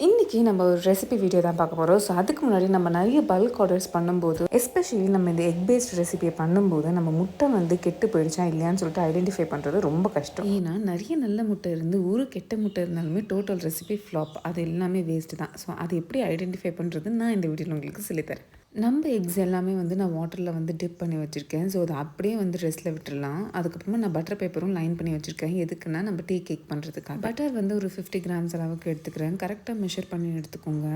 இன்றைக்கி நம்ம ஒரு ரெசிபி வீடியோ தான் பார்க்க போகிறோம். ஸோ அதுக்கு முன்னாடி நம்ம நிறைய பல்க் ஆர்டர்ஸ் பண்ணும்போது, எஸ்பெஷலி நம்ம இந்த எக் பேஸ்ட் ரெசிபியை பண்ணும்போது நம்ம முட்டை வந்து கெட்டு போயிடுச்சா இல்லையான்னு சொல்லிட்டு ஐடென்டிஃபை பண்ணுறது ரொம்ப கஷ்டம். ஏன்னா நிறைய நல்ல முட்டை இருந்து ஒரு கெட்ட முட்டை இருந்தாலுமே டோட்டல் ரெசிபி ஃப்ளாப். அது எல்லாமே வேஸ்ட்டு தான். ஸோ அது எப்படி ஐடென்டிஃபை பண்ணுறது நான் இந்த வீடியோவில் உங்களுக்கு சொல்லித்தரேன். நம்ம எக்ஸ் எல்லாமே வந்து நான் வாட்டரில் வந்து டிப் பண்ணி வச்சுருக்கேன். ஸோ அதை அப்படியே வந்து ரெஸ்ட்டில் விட்டுடலாம். அதுக்கப்புறமா நான் பட்டர் பேப்பரும் லைன் பண்ணி வச்சுருக்கேன். எதுக்குன்னா நம்ம டீ கேக் பண்ணுறதுக்காக. பட்டர் வந்து ஒரு 50 கிராம்ஸ் அளவுக்கு எடுத்துக்கிறேன். கரெக்டாக மெஷர் பண்ணி எடுத்துக்கோங்க.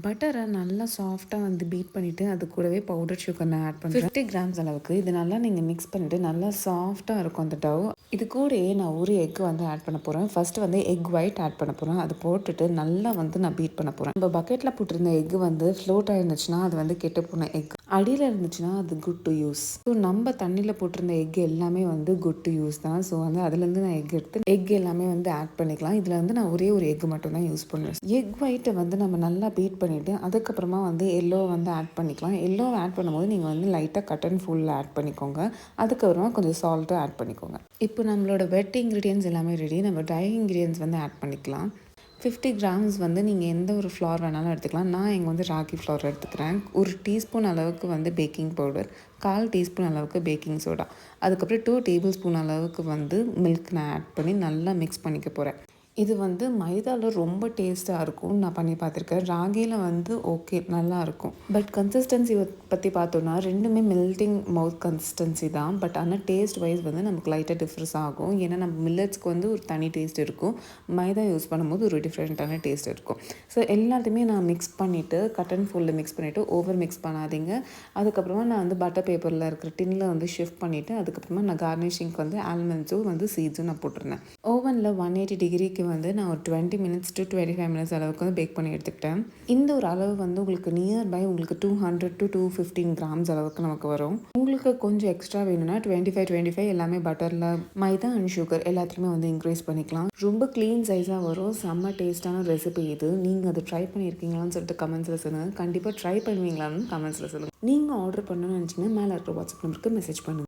பட்டரை நல்லா சாஃப்டாக வந்து பீட் பண்ணிவிட்டு அது கூடவே பவுடர் சுகர் நான் ஆட் பண்ணுறேன் 50 கிராம்ஸ் அளவுக்கு. இது நல்லா நீங்கள் மிக்ஸ் பண்ணிவிட்டு நல்லா சாஃப்டாக இருக்கும் அந்த டவ். இது கூடயே நான் ஒரு எக் வந்து ஆட் பண்ண போகிறேன். ஃபஸ்ட்டு வந்து எக் ஒயிட் ஆட் பண்ண போகிறேன். அதை போட்டுட்டு நல்லா வந்து நான் பீட் பண்ண போகிறேன். நம்ம பக்கெட்டில் போட்டிருந்த எக் வந்து ஃப்ளோட் ஆயிருந்துச்சுன்னா அது வந்து கெட்டு போன எக். அடியில் இருந்துச்சுன்னா அது குட் டு யூஸ். ஸோ நம்ம தண்ணியில் போட்டிருந்த எக் எல்லாமே வந்து குட் டு யூஸ் தான். ஸோ வந்து அதுலேருந்து நான் எக் எடுத்து எக் எல்லாமே வந்து ஆட் பண்ணிக்கலாம். இதில் வந்து நான் ஒரே ஒரு எக் மட்டும் தான் யூஸ் பண்ணுவேன். எக் ஒயிட்டை வந்து நம்ம நல்லா பீட் பண்ணிவிட்டு அதுக்கப்புறமா வந்து எல்லோ வந்து ஆட் பண்ணிக்கலாம். எல்லோ ஆட் பண்ணும்போது நீங்கள் வந்து லைட்டாக கட் அண்ட் ஃபுல்லில் ஆட் பண்ணிக்கோங்க. அதுக்கப்புறமா கொஞ்சம் சால்ட்டும் ஆட் பண்ணிக்கோங்க. இப்போ நம்மளோட வெட் இன்க்ரீடியன்ஸ் எல்லாமே ரெடி. நம்ம ட்ரை இன்க்ரீடியன்ஸ் வந்து ஆட் பண்ணிக்கலாம். 50 கிராம்ஸ் வந்து நீங்கள் எந்த ஒரு ஃப்ளார் வேணாலும் எடுத்துக்கலாம். நான் இங்கே வந்து ராகி ஃப்ளார் எடுத்துக்கிறேன். ஒரு டீஸ்பூன் அளவுக்கு வந்து பேக்கிங் பவுடர், 1/4 டீஸ்பூன் அளவுக்கு பேக்கிங் சோடா, அதுக்கப்புறம் 2 டேபிள் ஸ்பூன் அளவுக்கு வந்து மில்க் நான் ஆட் பண்ணி நல்லா மிக்ஸ் பண்ணிக்க போகிறேன். இது வந்து மைதாவில் ரொம்ப டேஸ்ட்டாக இருக்கும்னு நான் பண்ணி பார்த்துருக்கேன். ராகியில் வந்து ஓகே நல்லாயிருக்கும். பட் கன்சிஸ்டன்சி பற்றி பார்த்தோன்னா ரெண்டுமே மெல்ட்டிங் மவுத் கன்சிஸ்டன்சி தான். பட் ஆனால் டேஸ்ட் வைஸ் வந்து நமக்கு லைட்டாக டிஃப்ரென்ஸ் ஆகும். ஏன்னா நம்ம மில்லட்ஸ்க்கு வந்து ஒரு தனி டேஸ்ட் இருக்கும். மைதா யூஸ் பண்ணும்போது ஒரு டிஃப்ரெண்ட்டான டேஸ்ட் இருக்கும். ஸோ எல்லாத்தையுமே நான் மிக்ஸ் பண்ணிவிட்டு கட் அண்ட் ஃபுல்லில் மிக்ஸ் பண்ணிவிட்டு ஓவர் மிக்ஸ் பண்ணாதீங்க. அதுக்கப்புறமா நான் வந்து பட்டர் பேப்பரில் இருக்கிற டின்னில் வந்து ஷிஃப்ட் பண்ணிவிட்டு அதுக்கப்புறமா நான் கார்னிஷிங்க்கு வந்து ஆல்மண்ட்ஸும் வந்து சீட்ஸும் நான் போட்டிருந்தேன். ஓவனில் 180 டிகிரிக்கு வந்து நான் ஒரு 20 மினிட்ஸ் to 25 மினிட்ஸ் அளவுக்கு வந்து பேக் பண்ணி எடுத்துக்கிட்டேன். இந்த ஒரு அளவு வந்து உங்களுக்கு நியர்பை உங்களுக்கு 200 to 215 கிராம்ஸ் அளவுக்கு நமக்கு வரும். உங்களுக்கு கொஞ்சம் எக்ஸ்ட்ரா வேணும்னா 25 எல்லாமே பட்டரில் மைதா அண்ட் சுகர் எல்லாத்துலேயுமே வந்து இன்க்ரீஸ் பண்ணிக்கலாம். ரொம்ப க்ளீன் சைஸாக வரும். செம்ம டேஸ்ட்டான ரெசிபி இது. நீங்கள் அதை ட்ரை பண்ணியிருக்கீங்களான்னு சொல்லிட்டு கமெண்ட்ஸில் சொல்லுங்கள். கண்டிப்பாக ட்ரை பண்ணுவீங்களான்னு கமெண்ட்ஸில் சொல்லுங்கள். நீங்கள் ஆர்டர் பண்ணணும்னு நினச்சிங்கன்னா மேலே இருக்கிற வாட்ஸ்அப் நம்பருக்கு மெசேஜ் பண்ணுங்கள்.